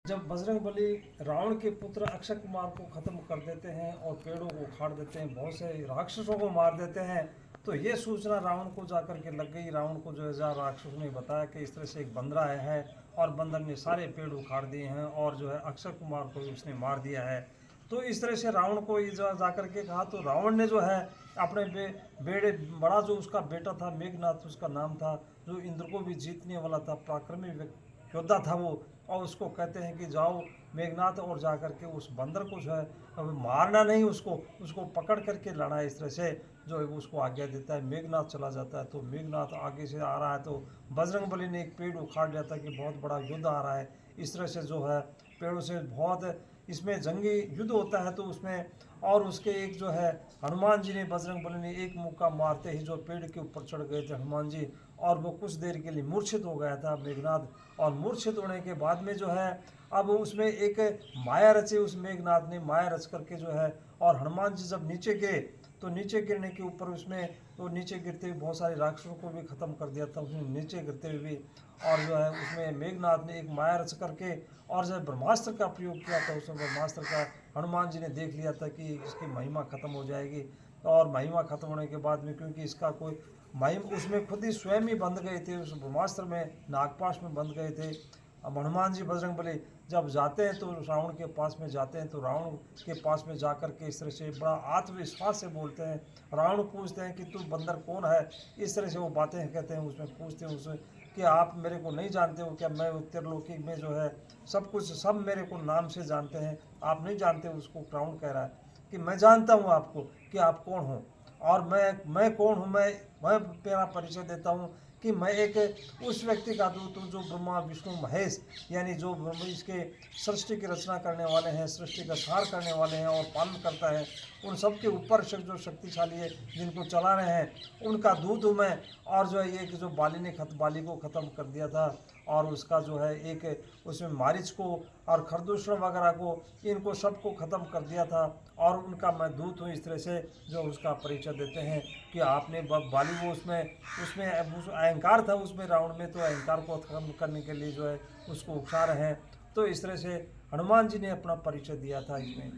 जब बजरंगबली रावण के पुत्र अक्षय कुमार को खत्म कर देते हैं और पेड़ों को उखाड़ देते हैं, बहुत से राक्षसों को मार देते हैं, तो ये सूचना रावण को जाकर के लग गई। रावण को जो है राक्षसों ने बताया कि इस तरह से एक बंदर आया है और बंदर ने सारे पेड़ उखाड़ दिए हैं और जो है अक्षय कुमार को उसने मार दिया है। तो इस तरह से रावण को ये जो जाकर के कहा, तो रावण ने जो है अपने बेड़े बड़ा जो उसका बेटा था मेघनाथ उसका नाम था, जो इंद्र को भी जीतने वाला था, पराक्रमी योद्धा था वो, और उसको कहते हैं कि जाओ मेघनाथ और जा करके उस बंदर को जो है अब मारना नहीं, उसको पकड़ करके लाना है। इस तरह से जो है उसको आज्ञा देता है। मेघनाथ चला जाता है, तो मेघनाथ आगे से आ रहा है तो बजरंगबली ने एक पेड़ उखाड़ लिया था कि बहुत बड़ा युद्ध आ रहा है। इस तरह से जो है पेड़ों से बहुत इसमें जंगी युद्ध होता है, तो उसमें और उसके एक जो है हनुमान जी ने बजरंगबली ने एक मुक्का मारते ही जो पेड़ के ऊपर चढ़ गए थे हनुमान जी, और वो कुछ देर के लिए मूर्छित हो गया था मेघनाथ। और मूर्छित होने के बाद में जो है अब उसमें एक माया रची, उस मेघनाथ ने माया रच करके जो है, और हनुमान जी जब नीचे गिरे तो नीचे गिरने के ऊपर उसमें तो नीचे गिरते हुए बहुत सारे राक्षसों को भी ख़त्म कर दिया था उसने नीचे गिरते हुए भी। और जो है उसमें मेघनाथ ने एक माया रच करके और जो है ब्रह्मास्त्र का प्रयोग किया था। उसमें ब्रह्मास्त्र का हनुमान जी ने देख लिया था कि इसकी महिमा ख़त्म हो जाएगी, और महिमा ख़त्म होने के बाद में क्योंकि इसका कोई महिमा उसमें खुद ही स्वयं ही बंध गए थे, उस ब्रह्मास्त्र में नागपाश में बंध गए थे। अब हनुमान जी बजरंगबली जब जाते हैं तो रावण के पास में जाते हैं, तो रावण के पास में जाकर के इस तरह से बड़ा आत्मविश्वास से बोलते हैं। रावण पूछते हैं कि तू बंदर कौन है, इस तरह से वो बातें कहते हैं, उसमें पूछते हैं उससे कि आप मेरे को नहीं जानते हो क्या, मैं त्रिलोकी में जो है सब कुछ सब मेरे को नाम से जानते हैं, आप नहीं जानते। उसको रावण कह रहा है कि मैं जानता हूँ आपको कि आप कौन हो, और मैं कौन हूँ, मैं मेरा परिचय देता हूँ कि मैं एक उस व्यक्ति का दूत हूँ जो ब्रह्मा विष्णु महेश यानी जो इसके सृष्टि की रचना करने वाले हैं, सृष्टि का सार करने वाले हैं और पालन करता है, उन सब के ऊपर जो शक्तिशाली है जिनको चला रहे हैं उनका दूत हूँ मैं। और जो है ये कि जो बाली को ख़त्म कर दिया था, और उसका जो है एक उसमें मारिच को और खरदूषण वगैरह को इनको सबको ख़त्म कर दिया था, और उनका मैं दूत हूँ। इस तरह से जो उसका परिचय देते हैं कि आपने बाली वो उसमें उसमें अहंकार था उसमें रावण में, तो अहंकार को खत्म करने के लिए जो है उसको उकसा रहे हैं। तो इस तरह से हनुमान जी ने अपना परिचय दिया था इसमें।